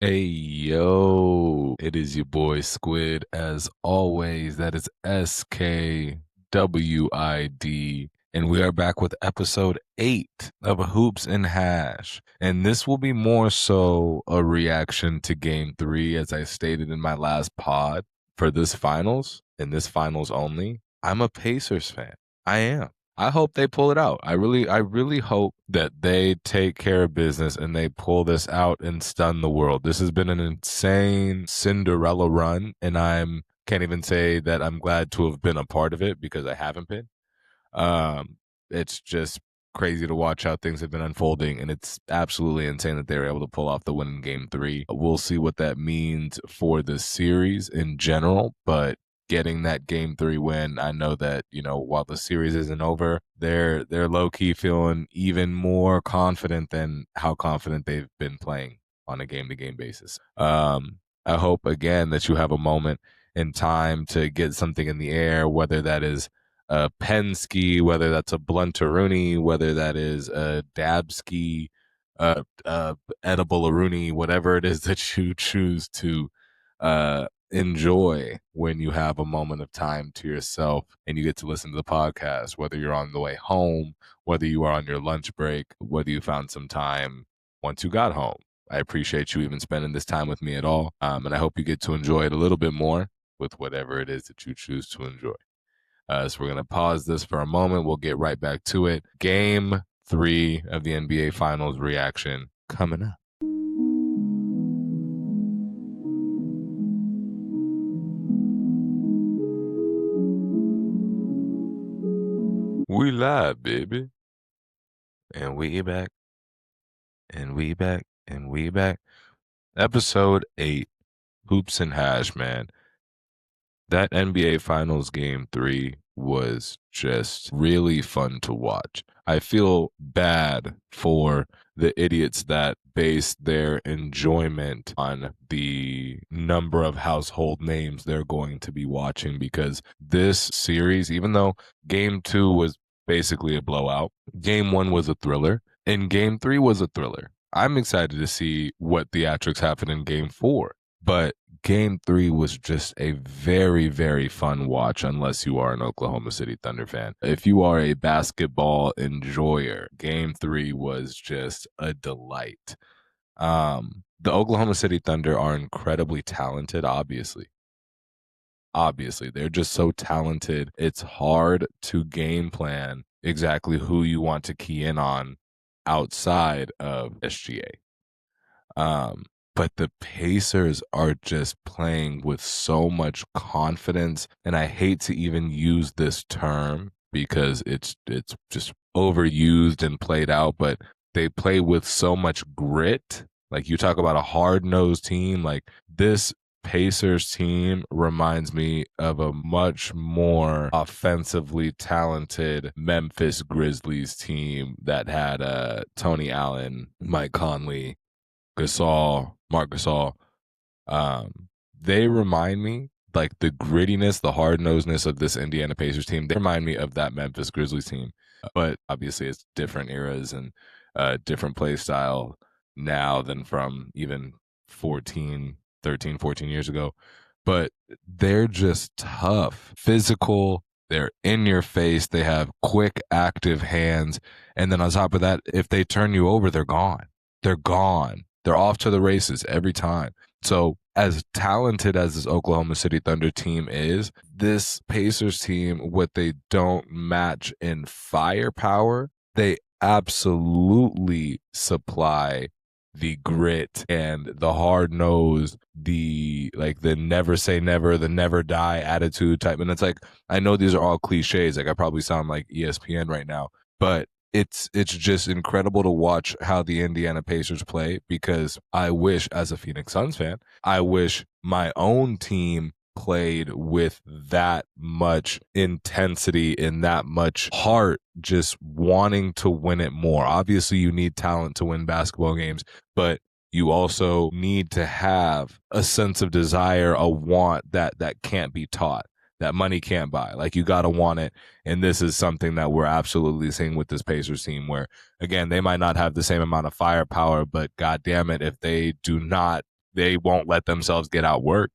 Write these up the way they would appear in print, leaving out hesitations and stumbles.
Hey yo, it is your boy Squid. As always, that is SKWID. And we are back with episode 8 of Hoops and Hash. And this will be more so a reaction to game 3, as I stated in my last pod. For this finals, and this finals only, I'm a Pacers fan. I am. I hope they pull it out. I really hope that they take care of business and they pull this out and stun the world. This has been an insane Cinderella run, and I'm can't even say that I'm glad to have been a part of it because I haven't been. It's just crazy to watch how things have been unfolding, and it's absolutely insane that they were able to pull off the win in game 3. We'll see what that means for the series in general, but getting that game 3 win, I know that, while the series isn't over, they're low key feeling even more confident than how confident they've been playing on a game to game basis. I hope again that you have a moment in time to get something in the air, whether that is a Penske, whether that's a Bluntaroonie, whether that is a Dabski, edible Rooney, whatever it is that you choose to enjoy when you have a moment of time to yourself and you get to listen to the podcast, whether you're on the way home, whether you are on your lunch break, whether you found some time once you got home. I appreciate you even spending this time with me at all. And I hope you get to enjoy it a little bit more with whatever it is that you choose to enjoy. So we're going to pause this for a moment. We'll get right back to it. Game 3 of the NBA Finals reaction coming up. We live, baby. And we back. And we back. And we back. Episode 8, Hoops and Hash, man. That NBA Finals Game 3 was just really fun to watch. I feel bad for the idiots that base their enjoyment on the number of household names they're going to be watching, because this series, even though Game 2 was basically a blowout, Game 1 was a thriller, and Game 3 was a thriller. I'm excited to see what theatrics happen in Game 4. But Game 3 was just a very, very fun watch, unless you are an Oklahoma City Thunder fan. If you are a basketball enjoyer, Game 3 was just a delight. The Oklahoma City Thunder are incredibly talented, obviously. Obviously, they're just so talented. It's hard to game plan exactly who you want to key in on outside of SGA. But the Pacers are just playing with so much confidence, and I hate to even use this term because it's just overused and played out, but they play with so much grit. Like, you talk about a hard-nosed team, like this Pacers team reminds me of a much more offensively talented Memphis Grizzlies team that had Tony Allen, Mike Conley, Gasol, Mark Gasol. They remind me, like, the grittiness, the hard nosedness of this Indiana Pacers team. They remind me of that Memphis Grizzlies team, but obviously it's different eras and different play style now than from even 14 years ago. But they're just tough, physical. They're in your face. They have quick, active hands. And then on top of that, if they turn you over, they're gone. They're gone. They're off to the races every time. So, as talented as this Oklahoma City Thunder team is, this Pacers team, what they don't match in firepower, they absolutely supply the grit and the hard nose, the never say never, the never die attitude type. And it's like, I know these are all cliches. Like, I probably sound like ESPN right now, but it's just incredible to watch how the Indiana Pacers play, because I wish, as a Phoenix Suns fan, I wish my own team played with that much intensity and that much heart, just wanting to win it more. Obviously, you need talent to win basketball games, but you also need to have a sense of desire, a want that can't be taught, that money can't buy. Like, you got to want it. And this is something that we're absolutely seeing with this Pacers team, where, again, they might not have the same amount of firepower, but God damn it, if they do not they won't let themselves get outworked.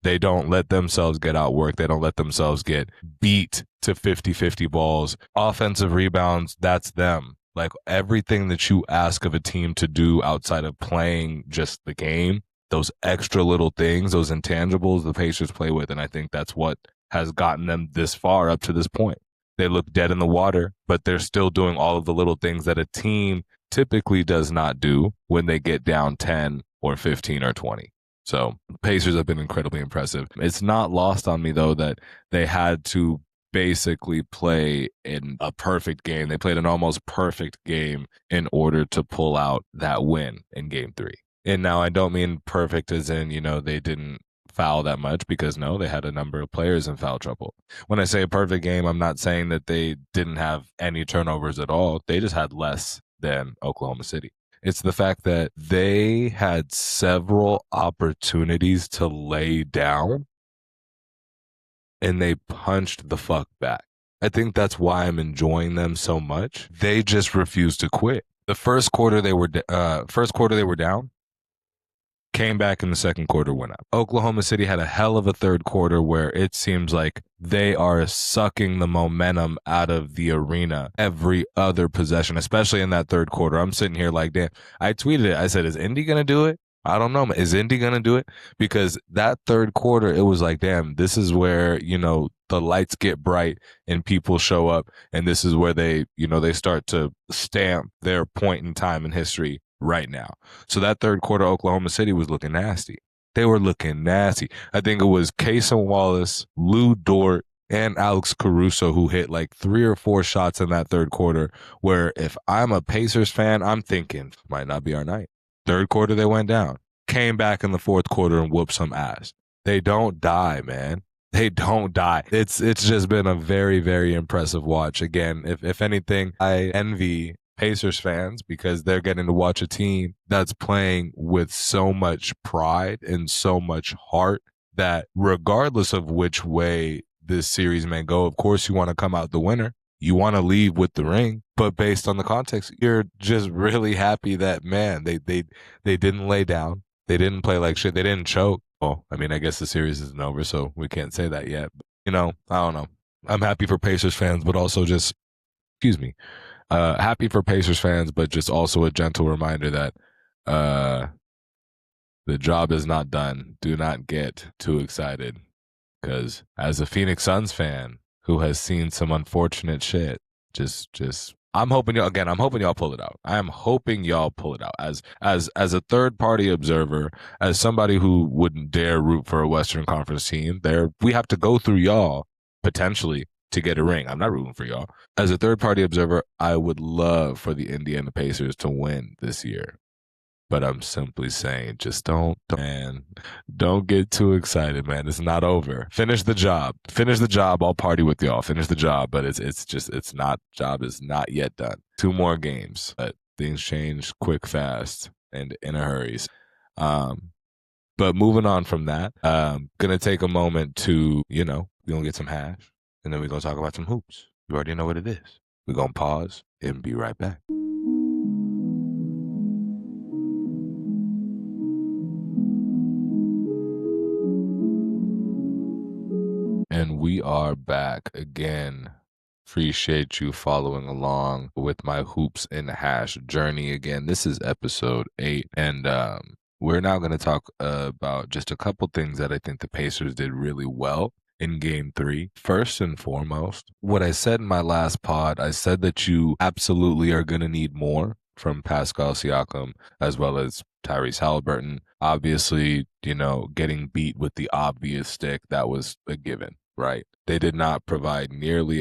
They don't let themselves get outworked. They don't let themselves get beat to 50-50 balls. Offensive rebounds, that's them. Like everything that you ask of a team to do outside of playing just the game, those extra little things, those intangibles the Pacers play with. And I think that's what has gotten them this far up to this point. They look dead in the water, but they're still doing all of the little things that a team typically does not do when they get down 10 or 15 or 20. So Pacers have been incredibly impressive. It's not lost on me, though, that they had to basically play in a perfect game. They played an almost perfect game in order to pull out that win in game 3. And now I don't mean perfect as in, they didn't foul that much, because no, they had a number of players in foul trouble. When I say a perfect game, I'm not saying that they didn't have any turnovers at all. They just had less than Oklahoma City. It's the fact that they had several opportunities to lay down and they punched the fuck back. I think that's why I'm enjoying them so much. They just refused to quit. The first quarter they were down, came back in the second quarter, went up. Oklahoma City had a hell of a third quarter where it seems like they are sucking the momentum out of the arena every other possession, especially in that third quarter. I'm sitting here like, damn, I tweeted it. I said, is Indy going to do it? I don't know. Is Indy going to do it? Because that third quarter, it was like, damn, this is where, the lights get bright and people show up. And this is where they start to stamp their point in time in history right now. So that third quarter, Oklahoma City was looking nasty. They were looking nasty. I think it was Cason Wallace, Lou Dort, and Alex Caruso who hit like 3 or 4 shots in that third quarter, where if I'm a Pacers fan, I'm thinking, might not be our night. Third quarter, they went down. Came back in the fourth quarter and whooped some ass. They don't die, man. They don't die. It's just been a very, very impressive watch. Again, if anything, I envy Pacers fans because they're getting to watch a team that's playing with so much pride and so much heart that regardless of which way this series may go, of course you want to come out the winner. You want to leave with the ring, but based on the context, you're just really happy that, man, they didn't lay down. They didn't play like shit. They didn't choke. Well, I mean, I guess the series isn't over, so we can't say that yet. But, I don't know. I'm happy for Pacers fans, but also just, excuse me, happy for Pacers fans, but just also a gentle reminder that the job is not done. Do not get too excited, because as a Phoenix Suns fan who has seen some unfortunate shit, just I'm hoping y'all pull it out. I am hoping y'all pull it out. As a third party observer, as somebody who wouldn't dare root for a Western Conference team, we have to go through y'all potentially to get a ring. I'm not rooting for y'all. As a third party observer, I would love for the Indiana Pacers to win this year. But I'm simply saying, just don't get too excited, man. It's not over. Finish the job. I'll party with y'all. Finish the job, but job is not yet done. 2 more games, but things change quick, fast, and in a hurry. But moving on from that, gonna take a moment to, we're gonna get some hash, and then we're gonna talk about some hoops. You already know what it is. We're gonna pause and be right back. And we are back again. Appreciate you following along with my hoops and hash journey again. This is episode 8, and we're now going to talk about just a couple things that I think the Pacers did really well in game 3. First and foremost, what I said in my last pod, I said that you absolutely are going to need more from Pascal Siakam as well as Tyrese Halliburton. Obviously, getting beat with the obvious stick, that was a given, right? They did not provide nearly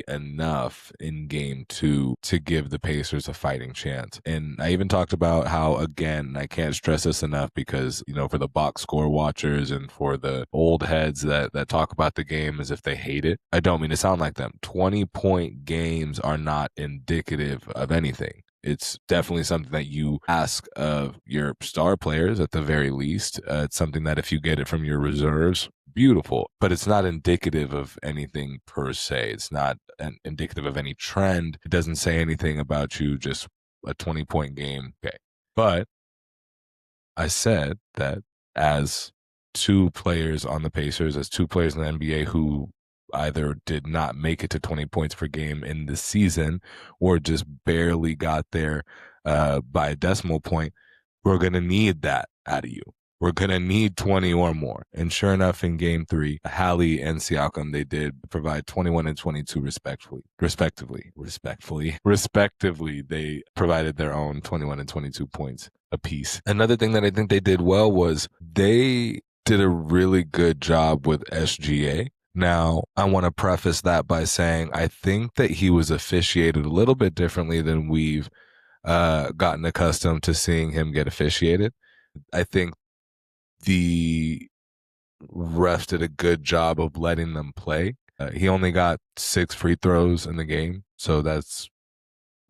enough in game 2 to give the Pacers a fighting chance. And I even talked about how, again, I can't stress this enough because, for the box score watchers and for the old heads that talk about the game as if they hate it, I don't mean to sound like them. 20-point games are not indicative of anything. It's definitely something that you ask of your star players at the very least. It's something that if you get it from your reserves, beautiful, but it's not indicative of anything per se. It's not indicative of any trend. It doesn't say anything about you, just a 20-point game. Okay. But I said that as two players on the Pacers, as two players in the NBA who either did not make it to 20 points per game in the season or just barely got there by a decimal point, we're going to need that out of you. We're going to need 20 or more. And sure enough, in game 3, Hallie and Siakam, they did provide 21 and 22 respectively. They provided their own 21 and 22 points apiece. Another thing that I think they did well was they did a really good job with SGA. Now, I want to preface that by saying I think that he was officiated a little bit differently than we've gotten accustomed to seeing him get officiated. I think the refs did a good job of letting them play. He only got 6 free throws in the game. So that's,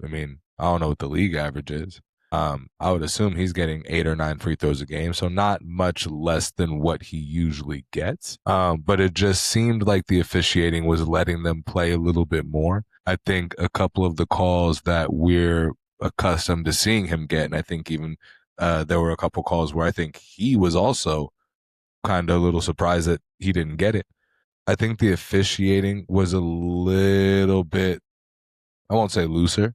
I don't know what the league average is. I would assume he's getting 8 or 9 free throws a game. So not much less than what he usually gets. But it just seemed like the officiating was letting them play a little bit more. I think a couple of the calls that we're accustomed to seeing him get, and I think even there were a couple calls where I think he was also kind of a little surprised that he didn't get it. I think the officiating was a little bit, I won't say looser,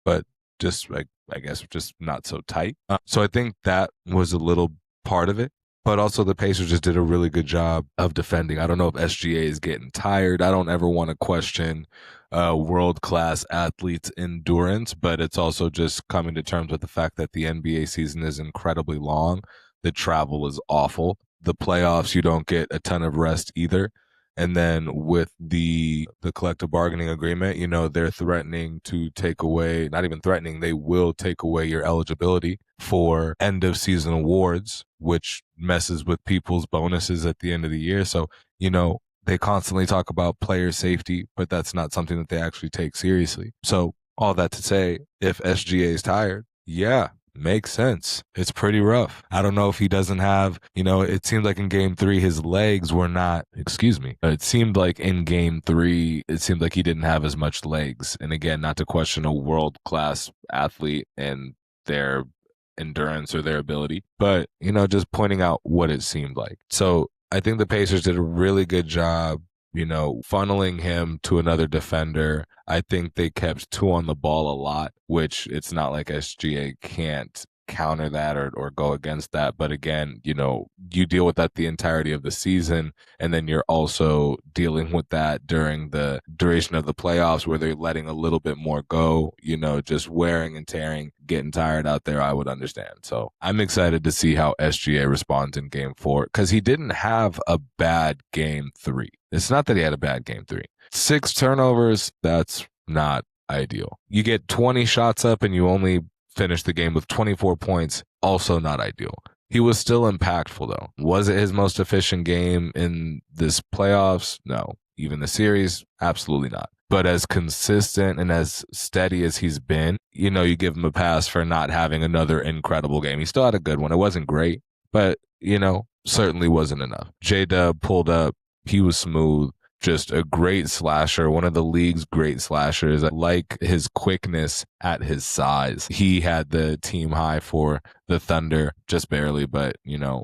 but just like, I guess just not so tight. So I think that was a little part of it. But also the Pacers just did a really good job of defending. I don't know if SGA is getting tired. I don't ever want to question world-class athletes' endurance, but it's also just coming to terms with the fact that the NBA season is incredibly long. The travel is awful. The playoffs, you don't get a ton of rest either. And then with the collective bargaining agreement, they're threatening to take away, not even threatening, they will take away your eligibility for end of season awards, which messes with people's bonuses at the end of the year. So, they constantly talk about player safety, but that's not something that they actually take seriously. So all that to say, if SGA is tired, yeah, makes sense. It's pretty rough. I don't know if he doesn't have, it seemed like in game 3, his legs were not, it seemed like in game 3, it seemed like he didn't have as much legs. And again, not to question a world-class athlete and their endurance or their ability, but, just pointing out what it seemed like. So I think the Pacers did a really good job, funneling him to another defender. I think they kept 2 on the ball a lot, which it's not like SGA can't counter that or go against that. But again, you deal with that the entirety of the season, and then you're also dealing with that during the duration of the playoffs where they're letting a little bit more go, just wearing and tearing, getting tired out there. I would understand. So I'm excited to see how SGA responds in game 4 because he didn't have a bad game 3. It's not that he had a bad game 3. 6 turnovers, that's not ideal. You get 20 shots up and you only finish the game with 24 points, also not ideal. He was still impactful though. Was it his most efficient game in this playoffs? No. Even the series? Absolutely not. But as consistent and as steady as he's been, you give him a pass for not having another incredible game. He still had a good one. It wasn't great, but, certainly wasn't enough. J-Dub pulled up. He was smooth. Just a great slasher, one of the league's great slashers. I like his quickness at his size. He had the team high for the Thunder, just barely, but,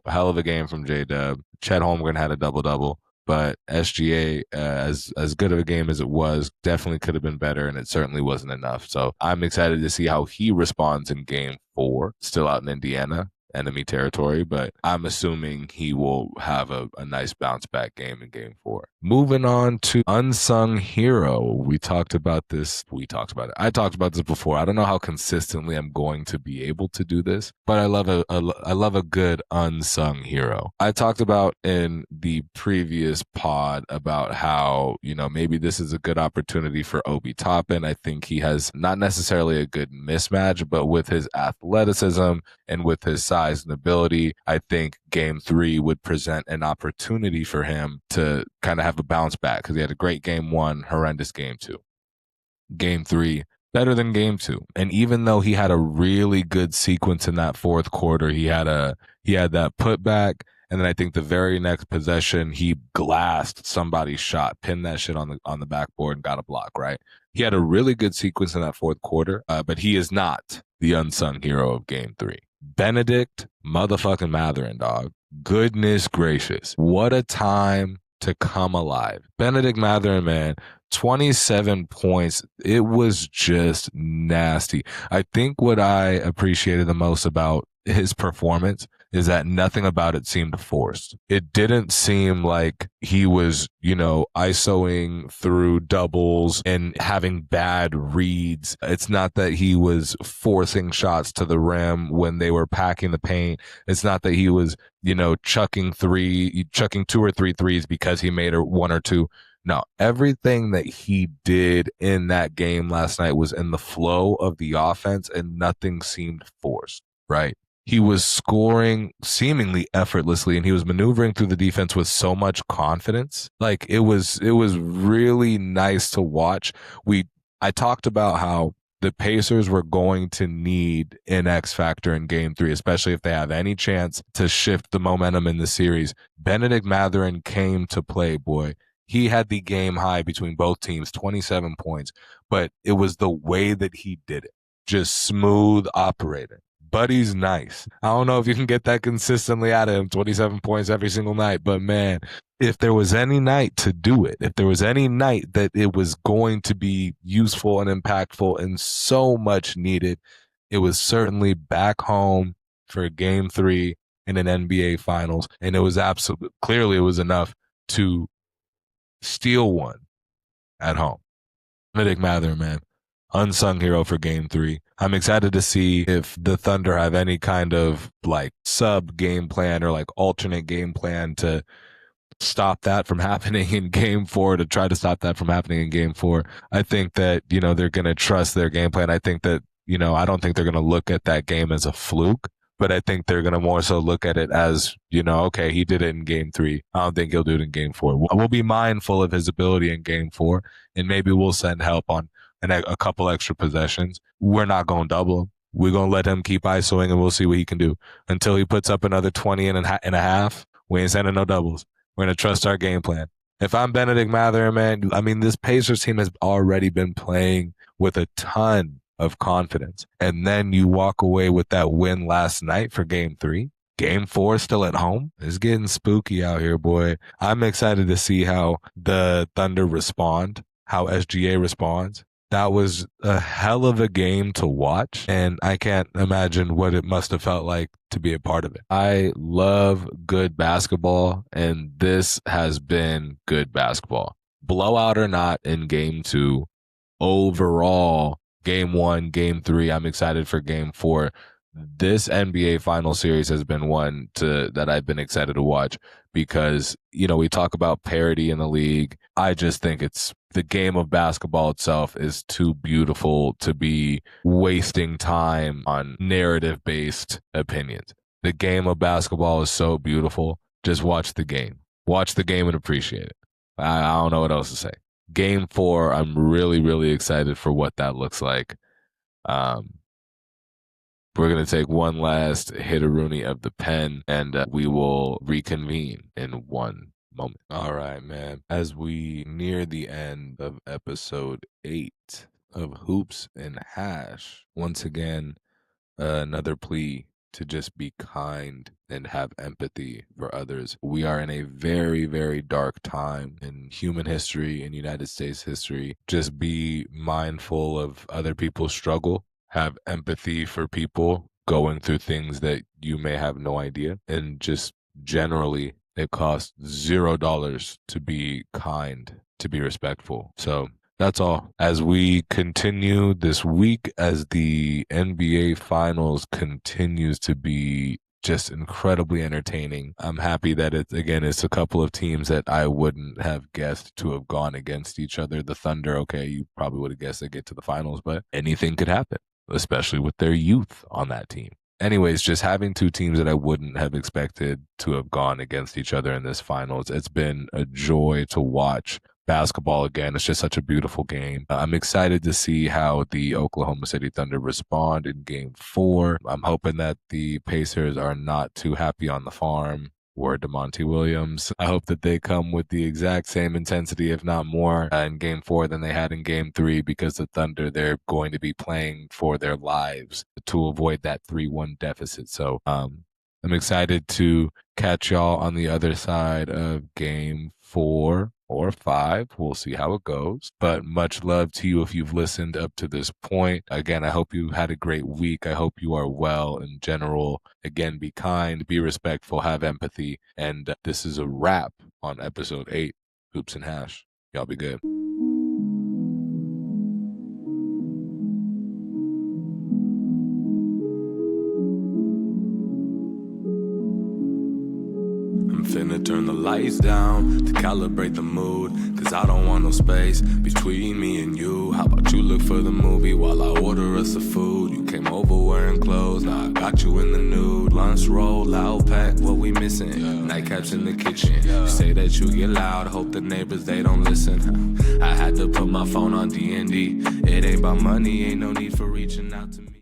hell of a game from J-Dub. Chet Holmgren had a double-double, but SGA, as good of a game as it was, definitely could have been better, and it certainly wasn't enough. So I'm excited to see how he responds in game 4, still out in Indiana. Enemy territory, but I'm assuming he will have a nice bounce back game in game 4. Moving on to unsung hero. I talked about it. I talked about this before. I don't know how consistently I'm going to be able to do this, but I love a good unsung hero. I talked about in the previous pod about how, maybe this is a good opportunity for Obi Toppin. I think he has not necessarily a good mismatch, but with his athleticism and with his size and ability, I think game 3 would present an opportunity for him to kind of have a bounce back because he had a great game 1, horrendous game 2. Game 3, better than game 2. And even though he had a really good sequence in that fourth quarter, he had that putback, and then I think the very next possession he glassed somebody's shot, pinned that shit on the backboard and got a block, right? He had a really good sequence in that fourth quarter, but he is not the unsung hero of game 3. Benedict motherfucking Matherin, dog. Goodness gracious. What a time to come alive. Benedict Matherin, man, 27 points. It was just nasty. I think what I appreciated the most about his performance is that nothing about it seemed forced. It didn't seem like he was, ISOing through doubles and having bad reads. It's not that he was forcing shots to the rim when they were packing the paint. It's not that he was, chucking two or three threes because he made one or two. No, everything that he did in that game last night was in the flow of the offense and nothing seemed forced, right? He was scoring seemingly effortlessly and he was maneuvering through the defense with so much confidence. Like it was really nice to watch. I talked about how the Pacers were going to need an X factor in game 3, especially if they have any chance to shift the momentum in the series. Benedict Matherin came to play, boy. He had the game high between both teams, 27 points, but it was the way that he did it. Just smooth operating. Buddy's nice. I don't know if you can get that consistently out of him, 27 points every single night, but man, if there was any night to do it, if there was any night that it was going to be useful and impactful and so much needed, it was certainly back home for game 3 in an NBA finals. And it was clearly it was enough to steal one at home. Benedict Mather, man, unsung hero for game 3. I'm excited to see if the Thunder have any kind of like sub game plan or like alternate game plan to stop that from happening in game 4, to try to stop that from happening in game 4. I think that, they're going to trust their game plan. I think that, I don't think they're going to look at that game as a fluke, but I think they're going to more so look at it as, okay, he did it in game 3. I don't think he'll do it in game 4. We'll be mindful of his ability in game 4, and maybe we'll send help on a couple extra possessions. We're not going to double him. We're going to let him keep ISOing and we'll see what he can do. Until he puts up another 20 and a half, we ain't sending no doubles. We're going to trust our game plan. If I'm Benedict Mather, man, I mean, this Pacers team has already been playing with a ton of confidence. And then you walk away with that win last night for game 3. Game 4 still at home. It's getting spooky out here, boy. I'm excited to see how the Thunder respond, how SGA responds. That was a hell of a game to watch, and I can't imagine what it must have felt like to be a part of it. I love good basketball, and this has been good basketball. Blowout or not in game 2, overall, game 1, game 3, I'm excited for game 4. This NBA final series has been one that I've been excited to watch because, we talk about parity in the league. I just think the game of basketball itself is too beautiful to be wasting time on narrative-based opinions. The game of basketball is so beautiful. Just watch the game. Watch the game and appreciate it. I don't know what else to say. Game 4, I'm really, really excited for what that looks like. We're going to take one last hit-a-rooney of the pen, and we will reconvene in one moment. All right, man. As we near the end of episode 8 of Hoops and Hash, once again, another plea to just be kind and have empathy for others. We are in a very, very dark time in human history, in United States history. Just be mindful of other people's struggle. Have empathy for people going through things that you may have no idea. And just generally, it costs $0 to be kind, to be respectful. So that's all. As we continue this week, as the NBA Finals continues to be just incredibly entertaining, I'm happy that it's a couple of teams that I wouldn't have guessed to have gone against each other. The Thunder, okay, you probably would have guessed they get to the finals, but anything could happen, especially with their youth on that team. Anyways, just having two teams that I wouldn't have expected to have gone against each other in this finals, it's been a joy to watch basketball again. It's just such a beautiful game. I'm excited to see how the Oklahoma City Thunder respond in game 4. I'm hoping that the Pacers are not too happy on the farm Word to Monty Williams. I hope that they come with the exact same intensity, if not more, in game 4 than they had in game 3, because the Thunder, they're going to be playing for their lives to avoid that 3-1 deficit. So I'm excited to catch y'all on the other side of game 4 or 5. We'll see how it goes. But much love to you if you've listened up to this point. Again, I hope you had a great week. I hope you are well in general. Again, be kind, be respectful, have empathy. And this is a wrap on episode 8, Hoops and Hash. Y'all be good. I'm finna turn the lights down to calibrate the mood, cause I don't want no space between me and you. How about you look for the movie while I order us some food? You came over wearing clothes, now I got you in the nude. Lunch roll, loud pack, what we missing? Nightcaps in the kitchen. You say that you get loud, hope the neighbors, they don't listen. I had to put my phone on D&D. It ain't about money, ain't no need for reaching out to me.